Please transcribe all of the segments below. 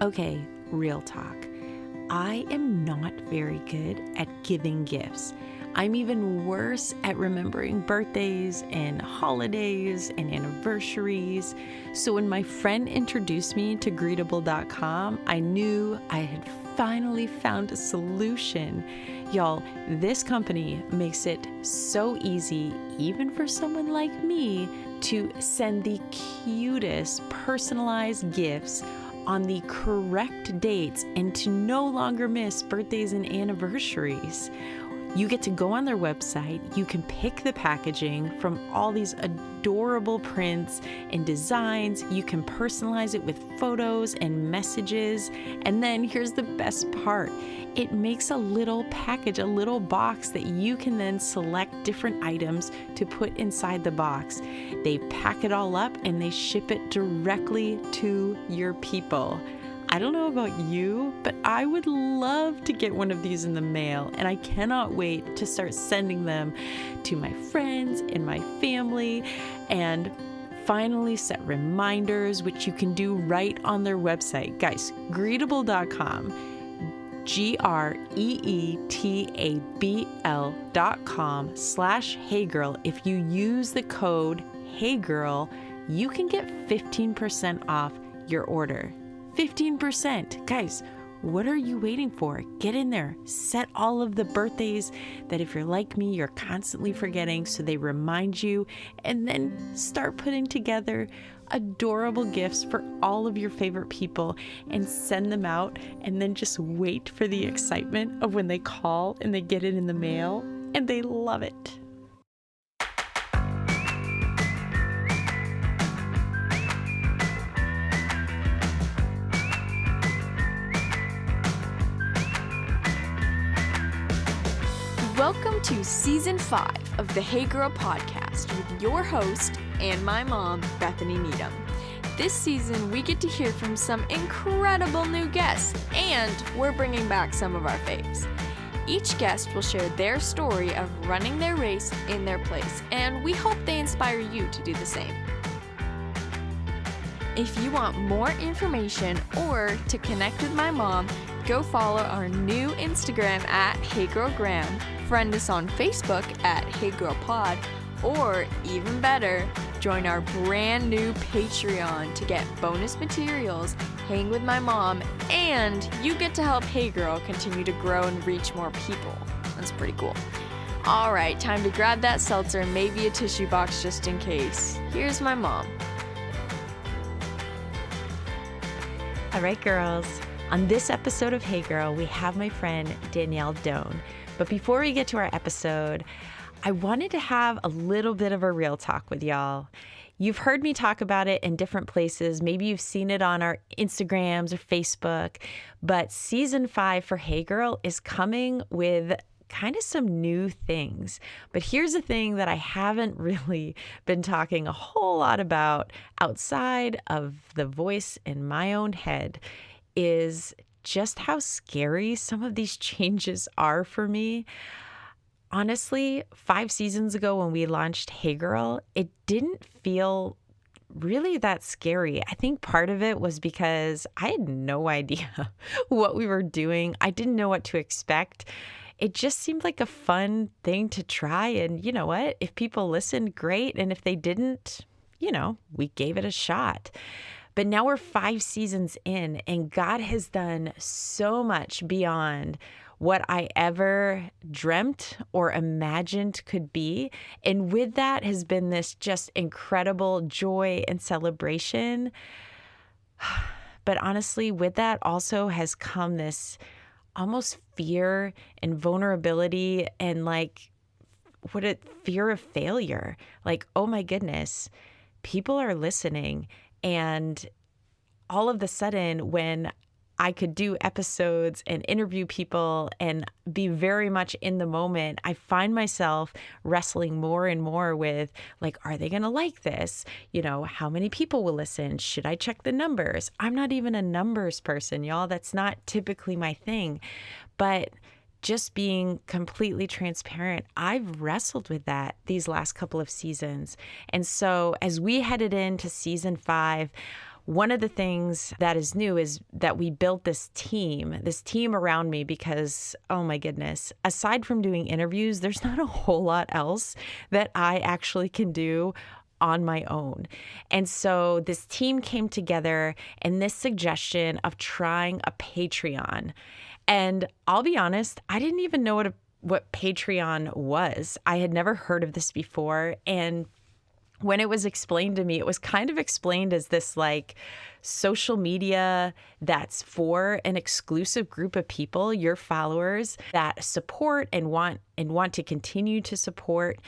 Okay, real talk. I am not very good at giving gifts. I'm even worse at remembering birthdays and holidays and anniversaries. So when my friend introduced me to Greetable.com, I knew I had finally found a solution. Y'all, this company makes it so easy, even for someone like me, to send the cutest personalized gifts on the correct dates and to no longer miss birthdays and anniversaries. You get to go on their website, you can pick the packaging from all these adorable prints and designs, you can personalize it with photos and messages, and then here's the best part. It makes a little package, a little box that you can then select different items to put inside the box. They pack it all up and they ship it directly to your people. I don't know about you, but I would love to get one of these in the mail, and I cannot wait to start sending them to my friends and my family, and finally set reminders, which you can do right on their website. Guys, Greetable.com, greetabl.com/heygirl. If you use the code HeyGirl, you can get 15% off your order. 15%. Guys, what are you waiting for? Get in there. Set all of the birthdays that if you're like me, you're constantly forgetting, so they remind you, and then start putting together adorable gifts for all of your favorite people and send them out, and then just wait for the excitement of when they call and they get it in the mail and they love it. Welcome to Season 5 of the Hey Girl podcast with your host and my mom, Bethany Needham. This season, we get to hear from some incredible new guests, and we're bringing back some of our faves. Each guest will share their story of running their race in their place, and we hope they inspire you to do the same. If you want more information or to connect with my mom, go follow our new Instagram at HeyGirlGram, friend us on Facebook at HeyGirlPod, or even better, join our brand new Patreon to get bonus materials, hang with my mom, and you get to help Hey Girl continue to grow and reach more people. That's pretty cool. All right, time to grab that seltzer and maybe a tissue box just in case. Here's my mom. All right, girls. On this episode of Hey Girl, we have my friend Danielle Doan. But before we get to our episode, I wanted to have a little bit of a real talk with y'all. You've heard me talk about it in different places. Maybe you've seen it on our Instagrams or Facebook. But season 5 for Hey Girl is coming with kind of some new things. But here's the thing that I haven't really been talking a whole lot about outside of the voice in my own head is just how scary some of these changes are for me. Honestly, 5 seasons ago when we launched Hey Girl, it didn't feel really that scary. I think part of it was because I had no idea what we were doing. I didn't know what to expect. It just seemed like a fun thing to try. And you know what? If people listened, great. And if they didn't, we gave it a shot. But now we're 5 seasons in, and God has done so much beyond what I ever dreamt or imagined could be. And with that has been this just incredible joy and celebration. But honestly, with that also has come this almost fear and vulnerability and fear of failure. Like, oh my goodness, people are listening. And all of a sudden, when I could do episodes and interview people and be very much in the moment, I find myself wrestling more and more with, are they going to like this? How many people will listen? Should I check the numbers? I'm not even a numbers person, y'all. That's not typically my thing. But just being completely transparent, I've wrestled with that these last couple of seasons. And so as we headed into season 5, one of the things that is new is that we built this team around me because, oh my goodness, aside from doing interviews, there's not a whole lot else that I actually can do on my own. And so this team came together and this suggestion of trying a Patreon. And I'll be honest, I didn't even know what Patreon was. I had never heard of this before. And when it was explained to me, it was kind of explained as this like social media that's for an exclusive group of people, your followers, that support and want to continue to support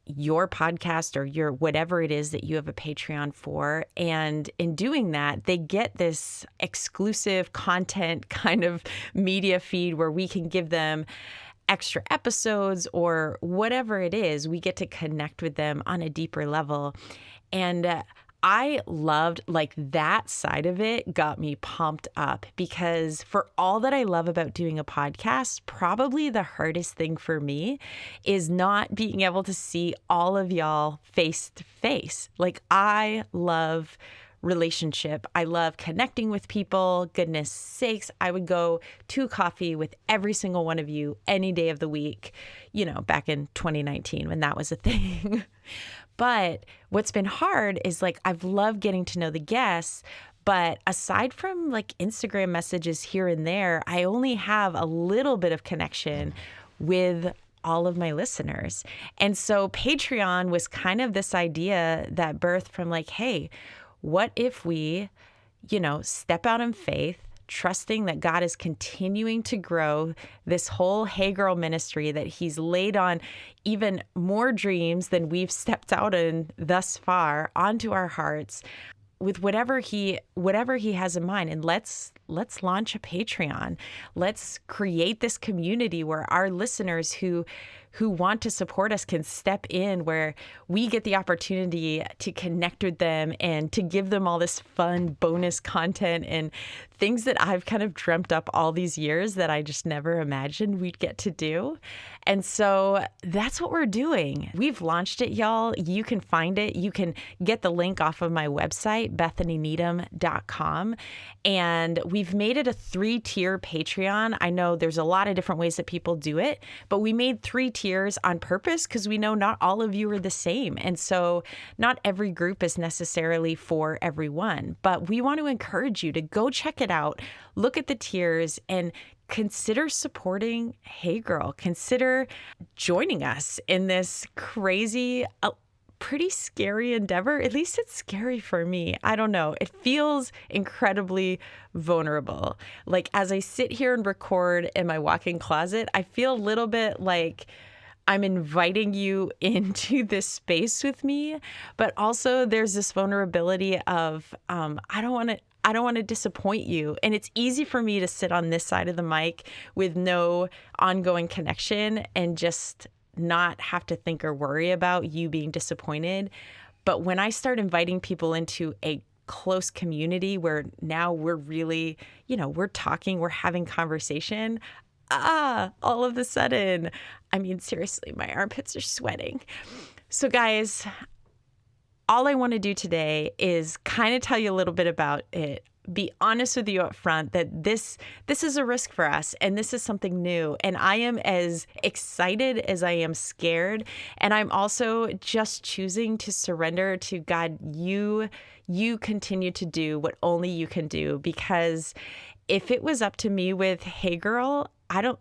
your podcast or your whatever it is that you have a Patreon for. And in doing that, they get this exclusive content kind of media feed where we can give them extra episodes or whatever it is. We get to connect with them on a deeper level. And I loved like that side of it got me pumped up because for all that I love about doing a podcast, probably the hardest thing for me is not being able to see all of y'all face to face. Like I love relationship. I love connecting with people. Goodness sakes, I would go to coffee with every single one of you any day of the week, back in 2019 when that was a thing. But what's been hard is like I've loved getting to know the guests, but aside from like Instagram messages here and there, I only have a little bit of connection with all of my listeners. And so Patreon was kind of this idea that birthed from like, hey, what if we, step out in faith, trusting that God is continuing to grow this whole Hey Girl ministry, that he's laid on even more dreams than we've stepped out in thus far onto our hearts with whatever he has in mind. And let's launch a Patreon. Let's create this community where our listeners who want to support us can step in, where we get the opportunity to connect with them and to give them all this fun bonus content and things that I've kind of dreamt up all these years that I just never imagined we'd get to do. And so that's what we're doing. We've launched it, y'all. You can find it. You can get the link off of my website, BethanyNeedham.com. And we've made it a 3-tier Patreon. I know there's a lot of different ways that people do it, but we made 3 tiers on purpose because we know not all of you are the same. And so not every group is necessarily for everyone, but we want to encourage you to go check it out, look at the tiers, and consider supporting Hey Girl. Consider joining us in this crazy, pretty scary endeavor. At least it's scary for me. I don't know. It feels incredibly vulnerable. Like as I sit here and record in my walk-in closet, I feel a little bit like I'm inviting you into this space with me, but also there's this vulnerability of I don't want to disappoint you. And it's easy for me to sit on this side of the mic with no ongoing connection and just not have to think or worry about you being disappointed. But when I start inviting people into a close community where now we're really, we're talking, we're having conversation, all of a sudden, seriously, my armpits are sweating. So guys, all I want to do today is kind of tell you a little bit about it. Be honest with you up front that this is a risk for us and this is something new. And I am as excited as I am scared. And I'm also just choosing to surrender to God. You continue to do what only you can do, because if it was up to me with Hey Girl, I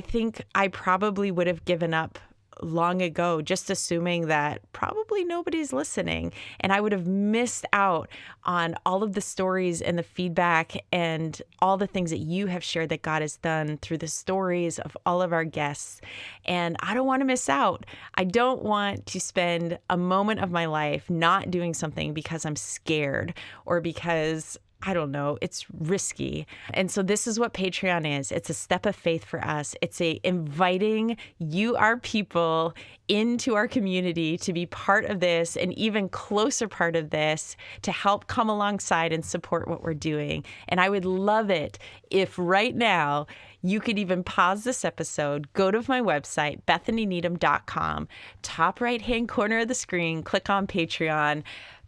think I probably would have given up long ago, just assuming that probably nobody's listening. And I would have missed out on all of the stories and the feedback and all the things that you have shared that God has done through the stories of all of our guests. And I don't want to miss out. I don't want to spend a moment of my life not doing something because I'm scared or because I don't know, it's risky. And so this is what Patreon is. It's a step of faith for us. It's inviting you, our people, into our community to be part of this, an even closer part of this, to help come alongside and support what we're doing. And I would love it if right now you could even pause this episode, go to my website, BethanyNeedham.com, top right-hand corner of the screen, click on Patreon,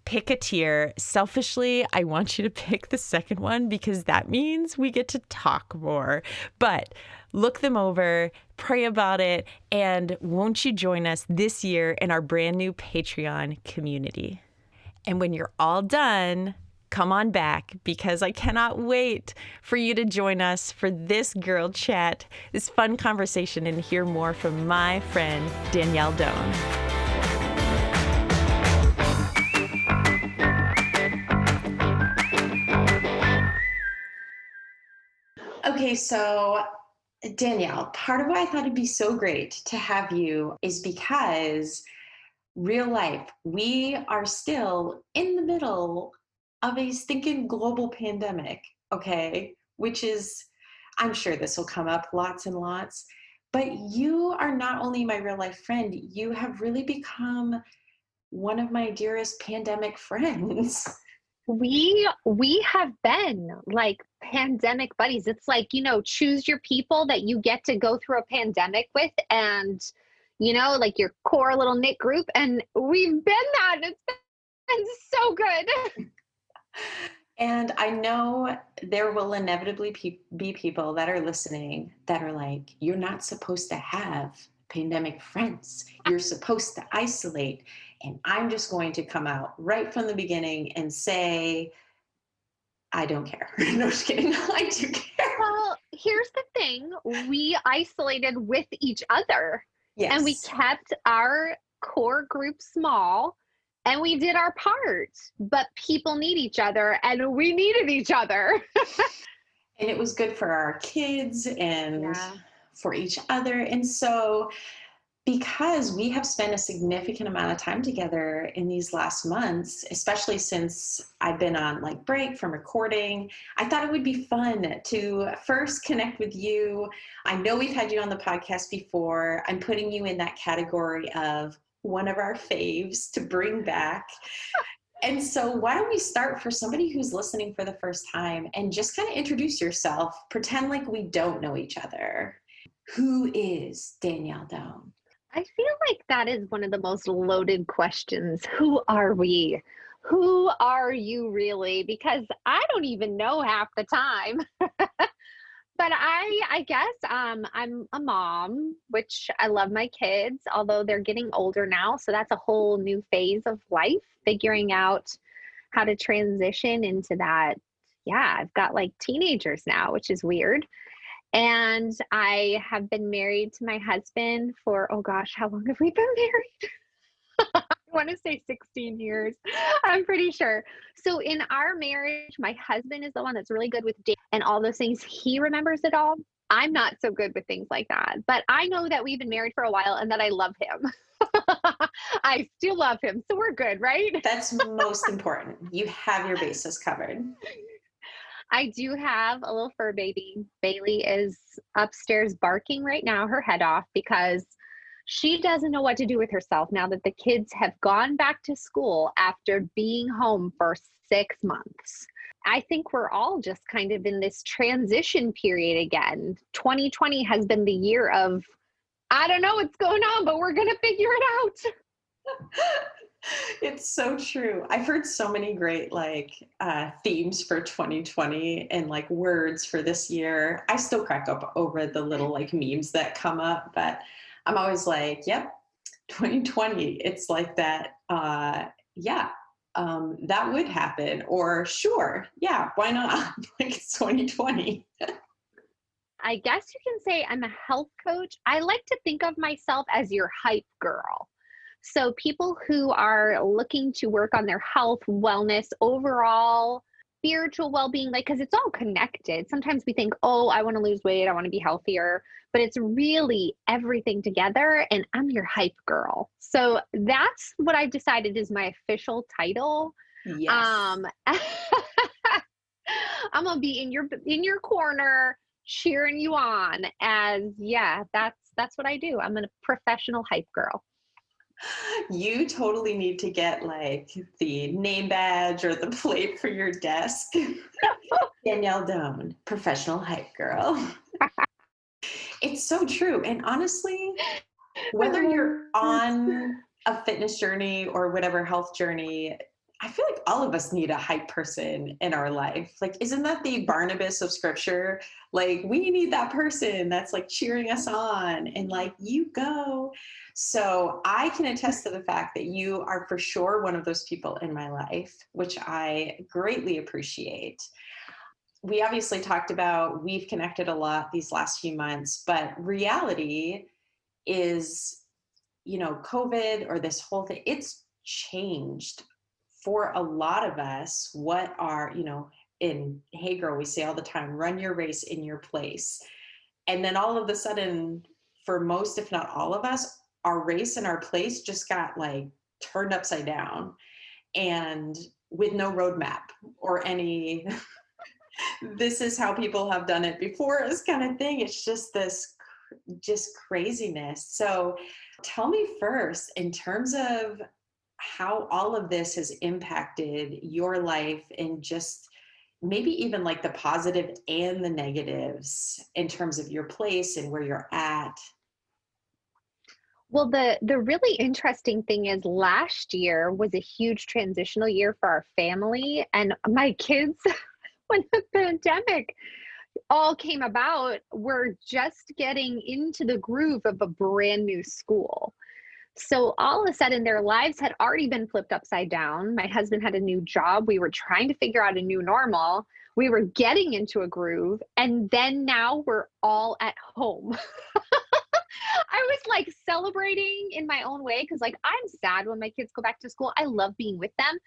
pick a tier. Selfishly, I want you to pick the second one because that means we get to talk more. But look them over, pray about it, and won't you join us this year in our brand new Patreon community? And when you're all done, come on back because I cannot wait for you to join us for this girl chat, this fun conversation, and hear more from my friend, Danielle Doan. Okay, so Danielle, part of why I thought it'd be so great to have you is because real life, we are still in the middle of a stinking global pandemic, okay? Which is, I'm sure this will come up lots and lots, but you are not only my real life friend, you have really become one of my dearest pandemic friends. We have been like pandemic buddies. It's like, choose your people that you get to go through a pandemic with and, like your core little knit group. And we've been that. It's been so good. And I know there will inevitably be people that are listening that are like, you're not supposed to have pandemic friends. You're supposed to isolate. And I'm just going to come out right from the beginning and say, I don't care. No, just kidding. I do care. Well, here's the thing. We isolated with each other. Yes. And we kept our core group small and we did our part. But people need each other and we needed each other. And it was good for our kids and for each other. And so because we have spent a significant amount of time together in these last months, especially since I've been on like break from recording, I thought it would be fun to first connect with you. I know we've had you on the podcast before. I'm putting you in that category of one of our faves to bring back. And so why don't we start for somebody who's listening for the first time and just kind of introduce yourself, pretend like we don't know each other. Who is Danielle Doan? I feel like that is one of the most loaded questions. Who are we? Who are you really? Because I don't even know half the time. But I guess I'm a mom, which I love my kids, although they're getting older now. So that's a whole new phase of life, figuring out how to transition into that. Yeah, I've got like teenagers now, which is weird. And I have been married to my husband for, oh gosh, how long have we been married? I want to say 16 years. I'm pretty sure. So in our marriage, my husband is the one that's really good with dates and all those things. He remembers it all. I'm not so good with things like that. But I know that we've been married for a while and that I love him. I still love him. So we're good, right? That's most important. You have your bases covered. I do have a little fur baby. Bailey is upstairs barking right now, her head off, because she doesn't know what to do with herself now that the kids have gone back to school after being home for 6 months. I think we're all just kind of in this transition period again. 2020 has been the year of, I don't know what's going on, but we're going to figure it out. It's so true. I've heard so many great themes for 2020 and like words for this year. I still crack up over the little like memes that come up, but I'm always like, yep, 2020. It's like that. That would happen. Or sure, yeah, why not? Like it's 2020. I guess you can say I'm a health coach. I like to think of myself as your hype girl. So people who are looking to work on their health, wellness, overall spiritual well-being, because it's all connected. Sometimes we think, oh, I want to lose weight, I want to be healthier, but it's really everything together. And I'm your hype girl. So that's what I've decided is my official title. Yes. I'm gonna be in your corner, cheering you on. As that's what I do. I'm a professional hype girl. You totally need to get like the name badge or the plate for your desk. Danielle Doan, professional hype girl. It's so true. And honestly, whether you're on a fitness journey or whatever health journey, I feel like all of us need a hype person in our life. Like, isn't that the Barnabas of scripture? Like, we need that person that's like cheering us on and like, you go. So I can attest to the fact that you are for sure one of those people in my life, which I greatly appreciate. We obviously talked about, we've connected a lot these last few months, but reality is, COVID or this whole thing, it's changed for a lot of us what are, in Hey Girl, we say all the time, run your race in your place. And then all of a sudden, for most, if not all of us, our race and our place just got like turned upside down and with no roadmap or any, this is how people have done it before us kind of thing. It's just this just craziness. So tell me first, in terms of how all of this has impacted your life and just maybe even like the positive and the negatives in terms of your place and where you're at. Well, the really interesting thing is last year was a huge transitional year for our family and my kids when the pandemic all came about, were just getting into the groove of a brand new school. So all of a sudden their lives had already been flipped upside down. My husband had a new job. We were trying to figure out a new normal. We were getting into a groove. And then now we're all at home. I was like celebrating in my own way because like I'm sad when my kids go back to school. I love being with them.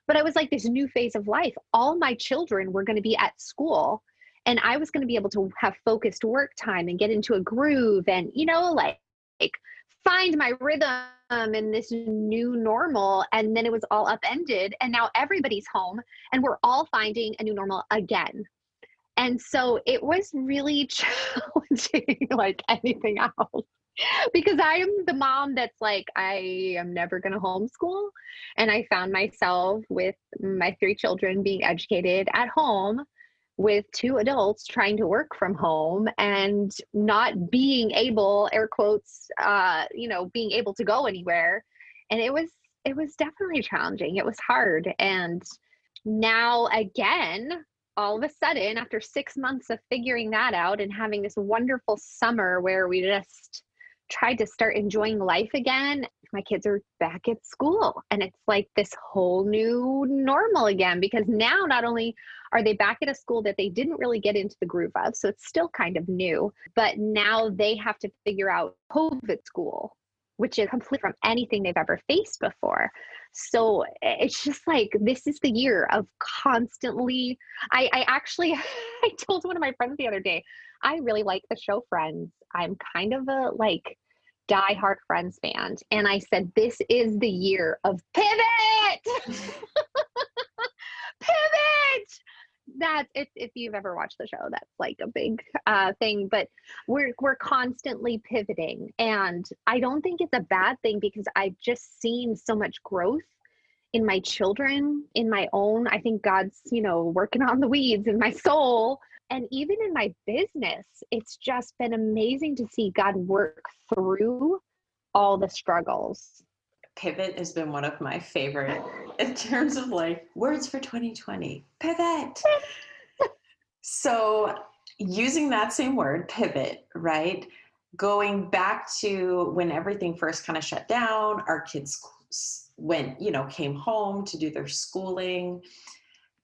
But I was like this new phase of life. All my children were going to be at school and I was going to be able to have focused work time and get into a groove and, like find my rhythm in this new normal. And then it was all upended. And now everybody's home and we're all finding a new normal again. And so it was really challenging, like anything else, because I am the mom that's like, I am never going to homeschool. And I found myself with my 3 children being educated at home with 2 adults trying to work from home and not being able, air quotes, being able to go anywhere. And it was definitely challenging. It was hard. And now again, all of a sudden, after 6 months of figuring that out and having this wonderful summer where we just tried to start enjoying life again, my kids are back at school. And it's like this whole new normal again, because now not only are they back at a school that they didn't really get into the groove of, so it's still kind of new, but now they have to figure out COVID school, which is complete from anything they've ever faced before. So it's just like, this is the year of constantly, I actually, I told one of my friends the other day, I really like the show Friends. I'm kind of a like diehard Friends fan. And I said, this is the year of pivot. Pivot. That's if you've ever watched the show, that's like a big thing, but we're constantly pivoting. And I don't think it's a bad thing because I've just seen so much growth in my children, in my own. I think God's, working on the weeds in my soul. And even in my business, it's just been amazing to see God work through all the struggles. Pivot has been one of my favorite in terms of like words for 2020. Pivot. So using that same word, pivot, right? Going back to when everything first kind of shut down, our kids came home to do their schooling.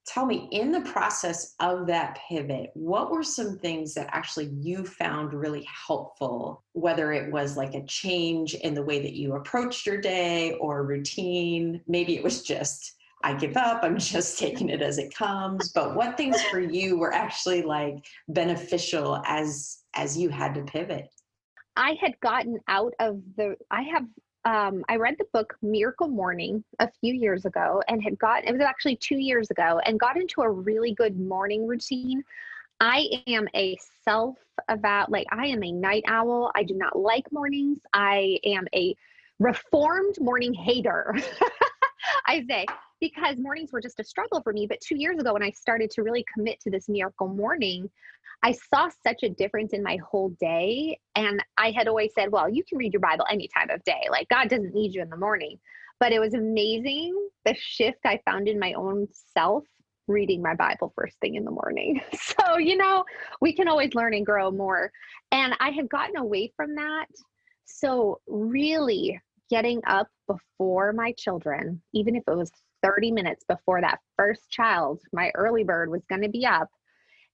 Tell me, in the process of that pivot, what were some things that actually you found really helpful, whether it was like a change in the way that you approached your day or routine? Maybe it was just, I give up, I'm just taking it as it comes. But what things for you were actually like beneficial as you had to pivot? I had gotten out of I read the book Miracle Morning a few years ago and it was actually 2 years ago, and got into a really good morning routine. I am I am a night owl. I do not like mornings. I am a reformed morning hater, I say, because mornings were just a struggle for me. But 2 years ago, when I started to really commit to this miracle morning, I saw such a difference in my whole day. And I had always said, well, you can read your Bible any time of day. Like God doesn't need you in the morning. But it was amazing the shift I found in my own self reading my Bible first thing in the morning. So, we can always learn and grow more. And I had gotten away from that. So, really getting up before my children, even if it was 30 minutes before that first child, my early bird was going to be up,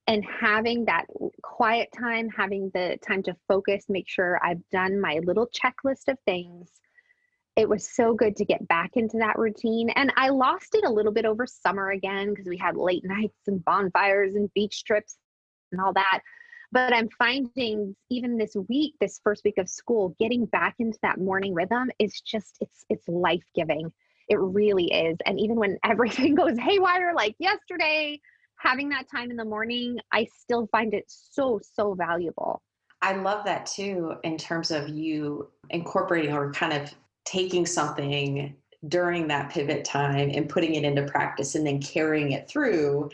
and having that quiet time, having the time to focus, make sure I've done my little checklist of things. It was so good to get back into that routine. And I lost it a little bit over summer again because we had late nights and bonfires and beach trips and all that. But I'm finding even this week, this first week of school, getting back into that morning rhythm is just, it's life-giving. It really is. And even when everything goes haywire, like yesterday, having that time in the morning, I still find it so, so valuable. I love that too, in terms of you incorporating or kind of taking something during that pivot time and putting it into practice and then carrying it through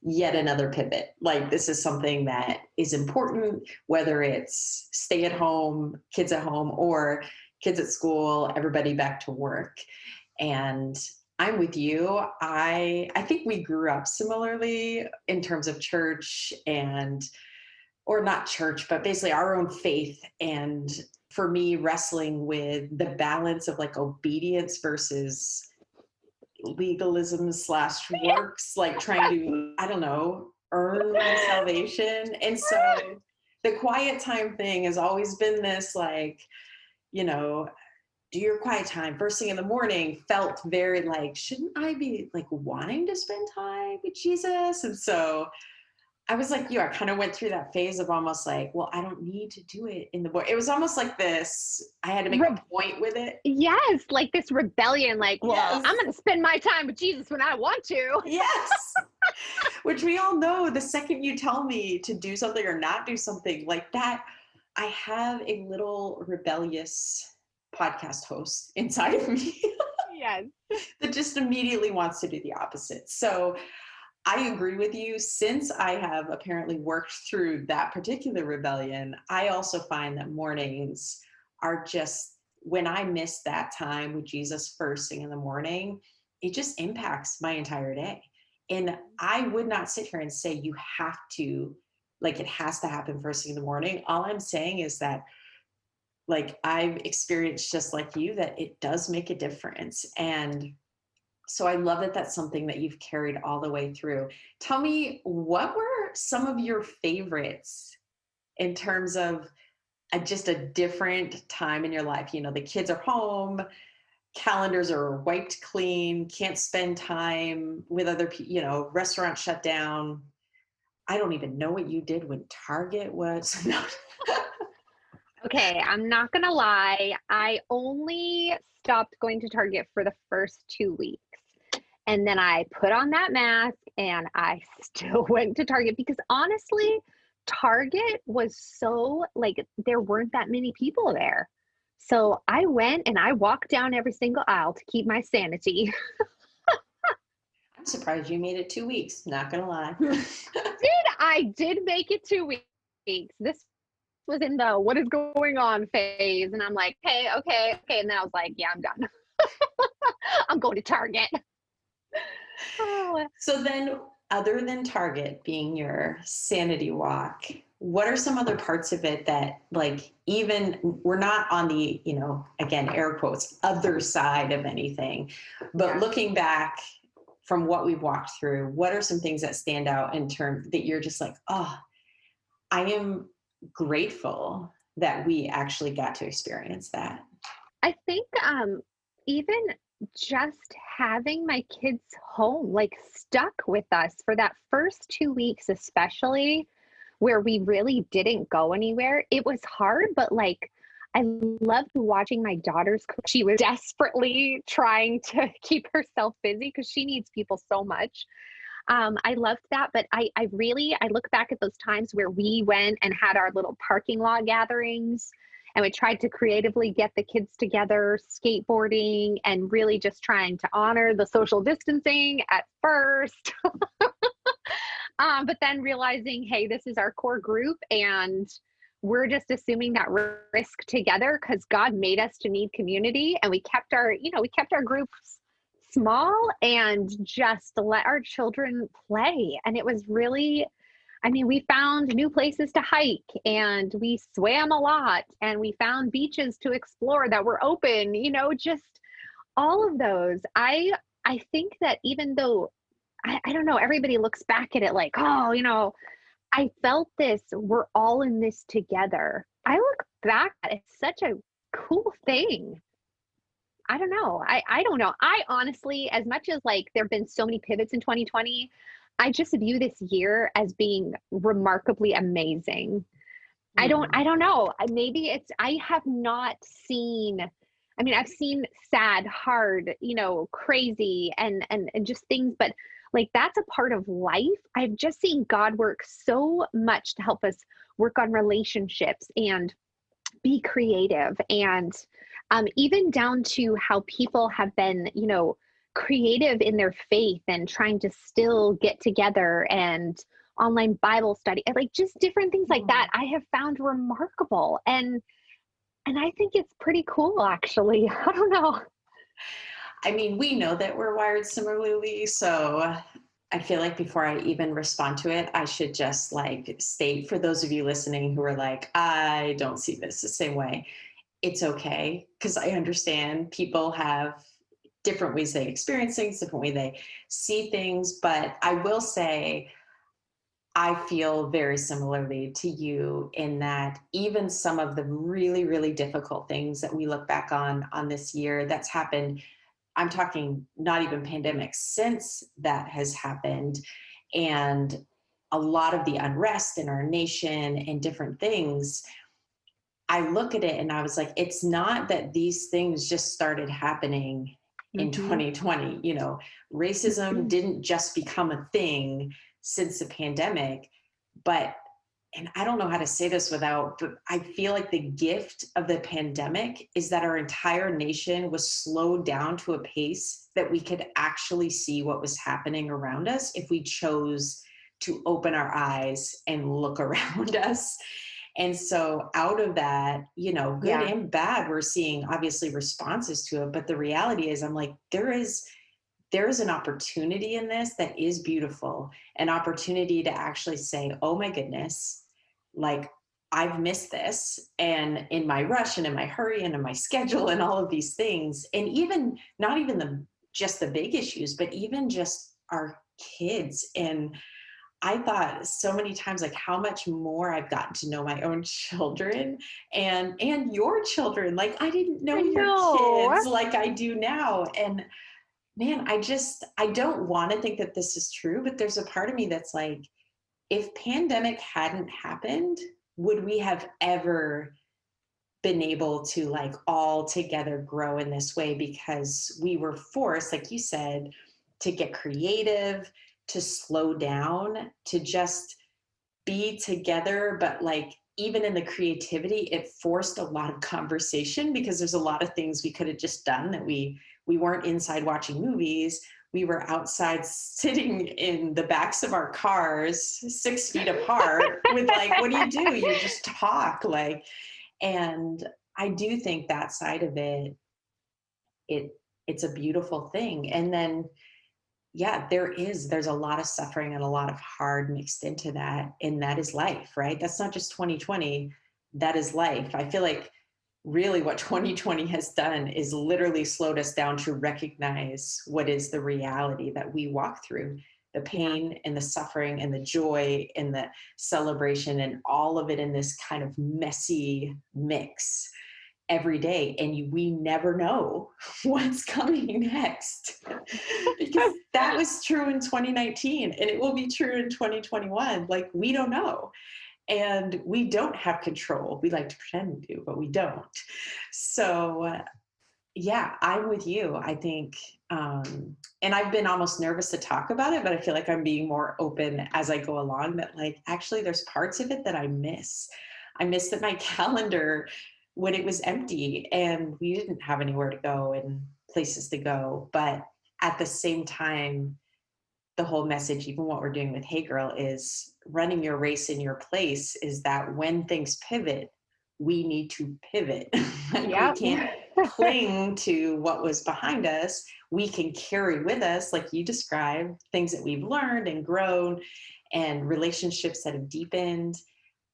yet another pivot. Like, this is something that is important, whether it's stay at home, kids at home, or kids at school, everybody back to work. And I'm with you. I think we grew up similarly in terms of church or not church, but basically our own faith. And for me, wrestling with the balance of like obedience versus legalism / works, like trying to, I don't know, earn my salvation. And so the quiet time thing has always been this, like, do your quiet time first thing in the morning felt very like, shouldn't I be like wanting to spend time with Jesus? And so I was like you, I kind of went through that phase of almost like, well, I don't need to do it in the morning. It was almost like this, I had to make a point with it. Yes, like this rebellion, like, well, Yes. I'm going to spend my time with Jesus when I want to. Yes. Which we all know, the second you tell me to do something or not do something like that, I have a little rebellious podcast host inside of me. Yes. That just immediately wants to do the opposite. So I agree with you. Since I have apparently worked through that particular rebellion, I also find that mornings are just, when I miss that time with Jesus first thing in the morning, it just impacts my entire day. And I would not sit here and say you have to, like, it has to happen first thing in the morning. All I'm saying is that, like, I've experienced just like you, that it does make a difference. And so I love that that's something that you've carried all the way through. Tell me, what were some of your favorites in terms of just a different time in your life? The kids are home, calendars are wiped clean, can't spend time with other people, restaurants shut down. I don't even know what you did when Target was. Okay, I'm not going to lie. I only stopped going to Target for the first 2 weeks. And then I put on that mask and I still went to Target because honestly, Target was so, like, there weren't that many people there. So I went and I walked down every single aisle to keep my sanity. I'm surprised you made it 2 weeks, not gonna lie. I did make it 2 weeks. This was in the what is going on phase. And I'm like, hey, okay. And then I was like, yeah, I'm done. I'm going to Target. So then, other than Target being your sanity walk, what are some other parts of it that, like, even we're not on the, again, air quotes, other side of anything, but looking back from what we've walked through, what are some things that stand out in terms that you're just like, oh, I am grateful that we actually got to experience that? I think even just having my kids home, like stuck with us for that first 2 weeks, especially where we really didn't go anywhere. It was hard, but like I loved watching my daughter's cook. She was desperately trying to keep herself busy because she needs people so much. I loved that, but I look back at those times where we went and had our little parking lot gatherings and we tried to creatively get the kids together, skateboarding, and really just trying to honor the social distancing at first. But then realizing, hey, this is our core group and we're just assuming that risk together because God made us to need community, and we kept our, we kept our groups small and just let our children play. And it was really, I mean, we found new places to hike and we swam a lot and we found beaches to explore that were open, just all of those. I think that even though I don't know, everybody looks back at it like, oh, I felt this, we're all in this together. I look back at it, it's such a cool thing. I don't know. I don't know. I honestly, as much as like there've been so many pivots in 2020, I just view this year as being remarkably amazing. I don't know. Maybe it's I have not seen, I mean, I've seen sad, hard, crazy and just things, but like that's a part of life. I've just seen God work so much to help us work on relationships and be creative, and even down to how people have been, creative in their faith and trying to still get together, and online Bible study, and like just different things like that I have found remarkable. And I think it's pretty cool, actually. I don't know. I mean, we know that we're wired similarly, so I feel like before I even respond to it, I should just like state for those of you listening who are like, I don't see this the same way. It's okay, because I understand people have different ways they experience things, different way they see things. But I will say, I feel very similarly to you in that even some of the really, really difficult things that we look back on this year that's happened, I'm talking not even pandemic, since that has happened, and a lot of the unrest in our nation and different things, I look at it and I was like, it's not that these things just started happening in Mm-hmm. 2020. Racism didn't just become a thing since the pandemic, but, and I don't know how to say this without, but I feel like the gift of the pandemic is that our entire nation was slowed down to a pace that we could actually see what was happening around us if we chose to open our eyes and look around us. And so out of that, good Yeah. and bad, we're seeing obviously responses to it. But the reality is, I'm like, there is an opportunity in this that is beautiful, an opportunity to actually say, oh my goodness, like I've missed this. And in my rush and in my hurry and in my schedule and all of these things, and even not even just the big issues, but even just our kids. And I thought so many times like how much more I've gotten to know my own children and your children. Like I didn't know I your know. kids like I do now. And man, I don't want to think that this is true, but there's a part of me that's like, if pandemic hadn't happened, would we have ever been able to like all together grow in this way? Because we were forced, like you said, to get creative, to slow down, to just be together. But like even in the creativity, it forced a lot of conversation because there's a lot of things we could have just done that we weren't inside watching movies. We were outside sitting in the backs of our cars 6 feet apart with like, what do? You just talk like, and I do think that side of it it's a beautiful thing. And then yeah, there's a lot of suffering and a lot of hard mixed into that, and that is life, right? That's not just 2020, that is life. I feel like really what 2020 has done is literally slowed us down to recognize what is the reality that we walk through, the Yeah. pain and the suffering and the joy and the celebration and all of it in this kind of messy mix every day. And we never know what's coming next because that was true in 2019 and it will be true in 2021. Like we don't know, and we don't have control. We like to pretend we do, but we don't. So yeah, I'm with you. I think, and I've been almost nervous to talk about it, but I feel like I'm being more open as I go along, that like, actually there's parts of it that I miss. I miss that my calendar, when it was empty and we didn't have anywhere to go and places to go. But at the same time, the whole message, even what we're doing with Hey Girl, is running your race in your place is that when things pivot, we need to pivot. Like we Yeah. can't cling to what was behind us. We can carry with us, like you described, things that we've learned and grown and relationships that have deepened.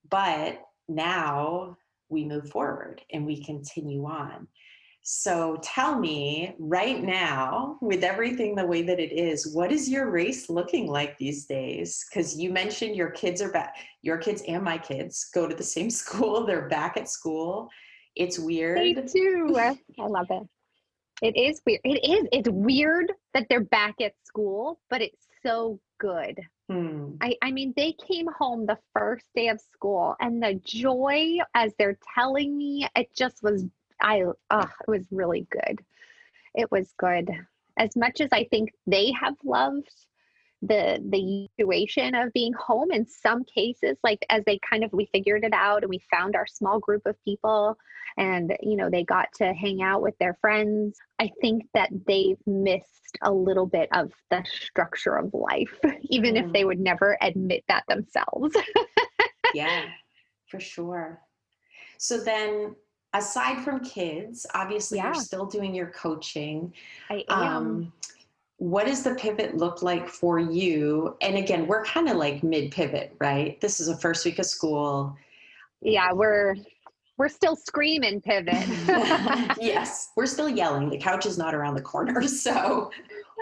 But now we move forward and we continue on. So tell me right now, with everything the way that it is, what is your race looking like these days? Because you mentioned your kids are back, your kids and my kids go to the same school. They're back at school. It's They weird. do. I love it. It is weird. It is. It's weird that they're back at school, but it's so good. Hmm. I mean, they came home the first day of school, and the joy as they're telling me, it just was, it was really good. It was good. As much as I think they have loved the situation of being home in some cases, like as they kind of, we figured it out and we found our small group of people and, they got to hang out with their friends. I think that they've missed a little bit of the structure of life, even if they would never admit that themselves. Yeah, for sure. So then, aside from kids, obviously you're Yeah, still doing your coaching. I am. Um, what does the pivot look like for you? And again, we're kind of like mid pivot, right? This is the first week of school. Yeah, we're still screaming pivot. Yes, we're still yelling. The couch is not around the corner. So,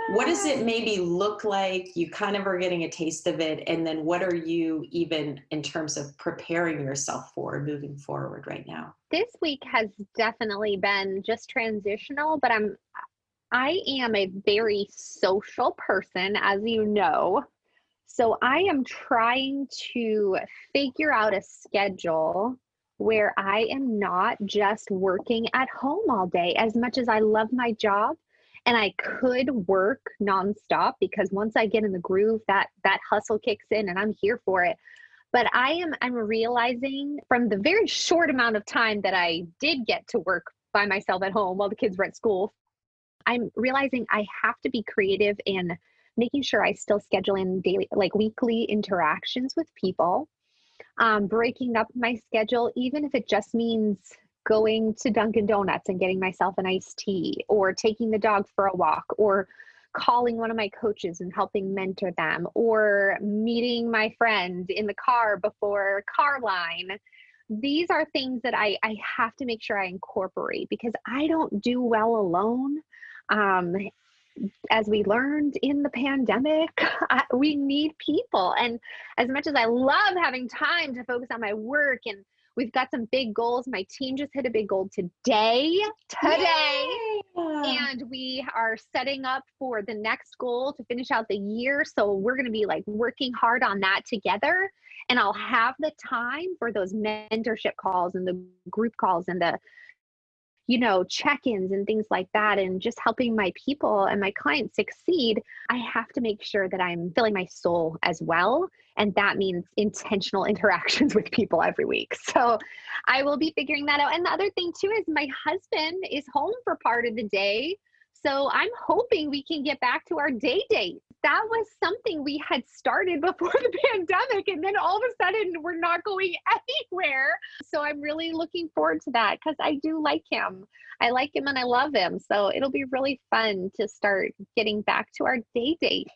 what does it maybe look like? You kind of are getting a taste of it. And then, what are you even in terms of preparing yourself for moving forward right now? This week has definitely been just transitional, but I am a very social person, as you know. So I am trying to figure out a schedule where I am not just working at home all day. As much as I love my job and I could work nonstop, because once I get in the groove, that hustle kicks in and I'm here for it. But I'm realizing from the very short amount of time that I did get to work by myself at home while the kids were at school, I'm realizing I have to be creative in making sure I still schedule in daily, like weekly interactions with people, breaking up my schedule, even if it just means going to Dunkin' Donuts and getting myself an iced tea, or taking the dog for a walk, or calling one of my coaches and helping mentor them, or meeting my friend in the car before car line. These are things that I have to make sure I incorporate because I don't do well alone. Um, as we learned in the pandemic, we need people. And as much as I love having time to focus on my work, and we've got some big goals, my team just hit a big goal today. Yay! And we are setting up for the next goal to finish out the year. So we're going to be like working hard on that together. And I'll have the time for those mentorship calls and the group calls and the check-ins and things like that, and just helping my people and my clients succeed. I have to make sure that I'm filling my soul as well. And that means intentional interactions with people every week. So I will be figuring that out. And the other thing too is my husband is home for part of the day. So I'm hoping we can get back to our day date. That was something we had started before the pandemic, and then all of a sudden we're not going anywhere. So I'm really looking forward to that because I do like him. I like him and I love him. So it'll be really fun to start getting back to our day date.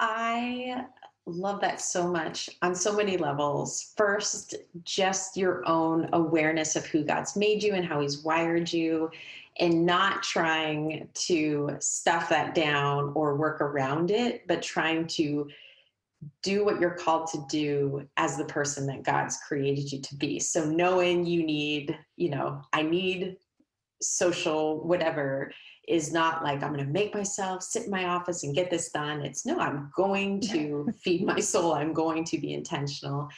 I love that so much on so many levels. First, just your own awareness of who God's made you and how He's wired you, and not trying to stuff that down or work around it, but trying to do what you're called to do as the person that God's created you to be. So knowing you need, I need social whatever is not like I'm going to make myself sit in my office and get this done. It's no, I'm going to feed my soul. I'm going to be intentional.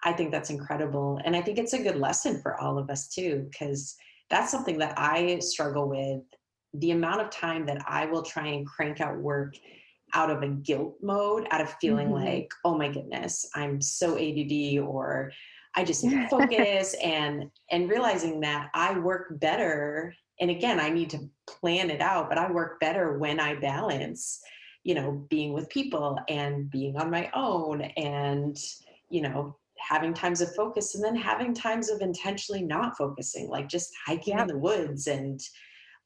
I think that's incredible. And I think it's a good lesson for all of us too, because that's something that I struggle with. The amount of time that I will try and crank out work out of a guilt mode, out of feeling like, oh my goodness, I'm so ADD, or I just need to focus, and realizing that I work better. And again, I need to plan it out, but I work better when I balance, being with people and being on my own and, having times of focus and then having times of intentionally not focusing, like just hiking in Yep. the woods and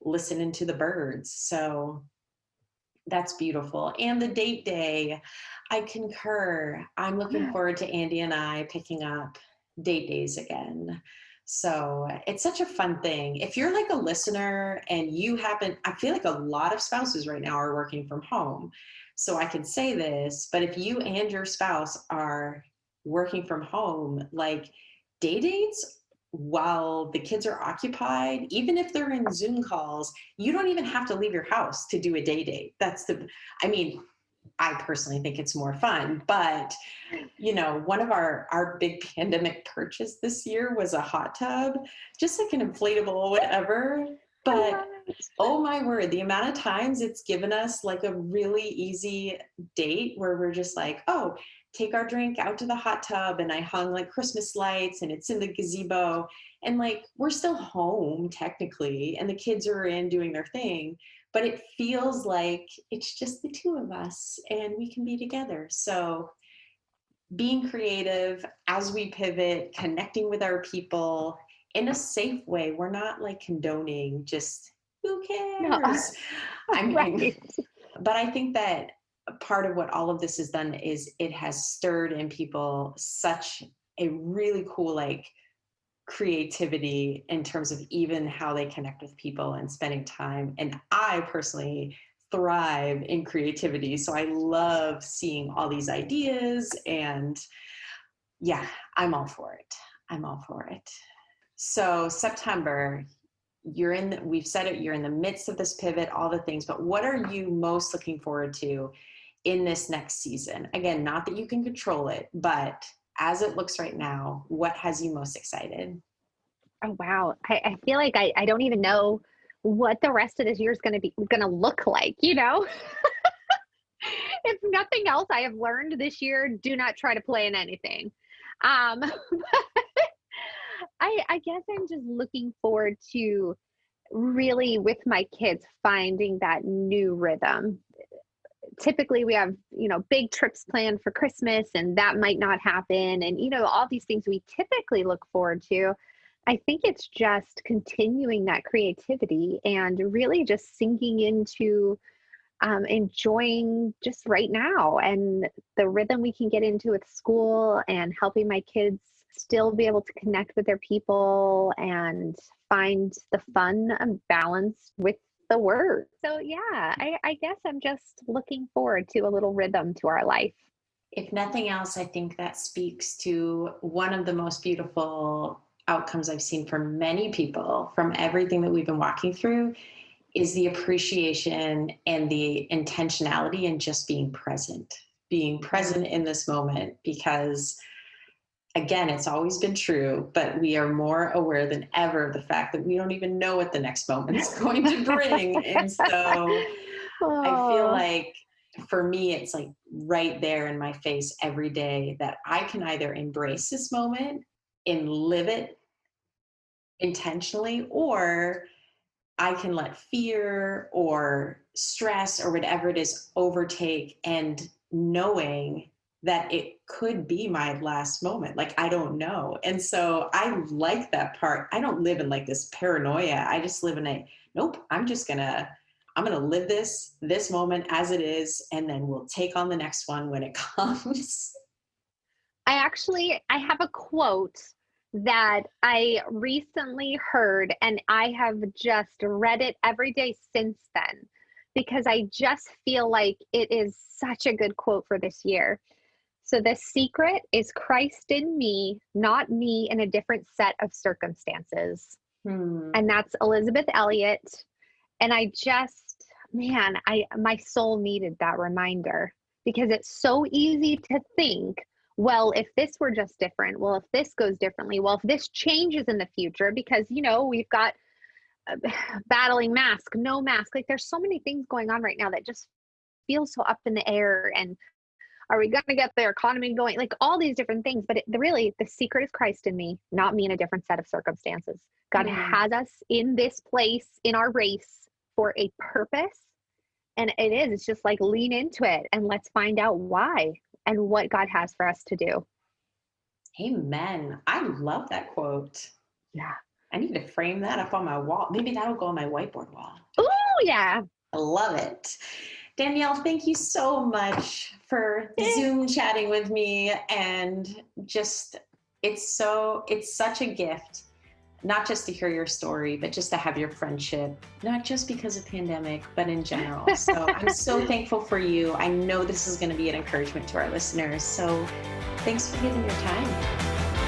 listening to the birds. So that's beautiful. And the date day, I concur. I'm looking forward to Andy and I picking up date days again. So it's such a fun thing. If you're like a listener and I feel like a lot of spouses right now are working from home. So I can say this, but if you and your spouse are working from home, like day dates while the kids are occupied, even if they're in Zoom calls, you don't even have to leave your house to do a day date. I mean, I personally think it's more fun, but one of our big pandemic purchase this year was a hot tub, just like an inflatable, whatever. I But love it. oh my word, the amount of times it's given us like a really easy date where we're just like, oh, take our drink out to the hot tub, and I hung like Christmas lights and it's in the gazebo, and like we're still home technically and the kids are in doing their thing, but it feels like it's just the two of us and we can be together. So being creative as we pivot, connecting with our people in a safe way. We're not like condoning just who No. cares? I mean, Right. but I think that part of what all of this has done is it has stirred in people such a really cool, like, creativity in terms of even how they connect with people and spending time. And I personally thrive in creativity. So I love seeing all these ideas, and yeah, I'm all for it. I'm all for it. So September, we've said it, you're in the midst of this pivot, all the things, but what are you most looking forward to in this next season? Again, not that you can control it, but as it looks right now, what has you most excited? Oh, wow. I feel like I don't even know what the rest of this year is going to look like, If nothing else, I have learned this year, do not try to plan anything. Um, I guess I'm just looking forward to really with my kids finding that new rhythm. Typically we have, big trips planned for Christmas and that might not happen. And, all these things we typically look forward to. I think it's just continuing that creativity and really just sinking into enjoying just right now and the rhythm we can get into with school and helping my kids still be able to connect with their people and find the fun and balance with the word. So yeah, I guess I'm just looking forward to a little rhythm to our life. If nothing else, I think that speaks to one of the most beautiful outcomes I've seen for many people from everything that we've been walking through is the appreciation and the intentionality and just being present in this moment. Because again, it's always been true, but we are more aware than ever of the fact that we don't even know what the next moment is going to bring. And so I feel Oh, like for me, it's like right there in my face every day that I can either embrace this moment and live it intentionally, or I can let fear or stress or whatever it is overtake, and knowing that it could be my last moment. Like, I don't know. And so I like that part. I don't live in like this paranoia. I just live in nope, I'm gonna live this moment as it is, and then we'll take on the next one when it comes. I have a quote that I recently heard, and I have just read it every day since then because I just feel like it is such a good quote for this year. So, the secret is Christ in me, not me in a different set of circumstances. Hmm. And that's Elizabeth Elliot. And I just, man, my soul needed that reminder because it's so easy to think, well, if this were just different, well, if this goes differently, well, if this changes in the future, because, we've got battling mask, no mask, like there's so many things going on right now that just feels so up in the air. And are we going to get the economy going? Like all these different things. But really, the secret is Christ in me, not me in a different set of circumstances. God has us in this place in our race for a purpose. And it's just like lean into it and let's find out why and what God has for us to do. Amen. I love that quote. Yeah. I need to frame that up on my wall. Maybe that'll go on my whiteboard wall. Oh, yeah. I love it. Danielle, thank you so much for Zoom chatting with me. And just, it's such a gift, not just to hear your story, but just to have your friendship, not just because of pandemic, but in general. So I'm so thankful for you. I know this is going to be an encouragement to our listeners. So thanks for giving your time.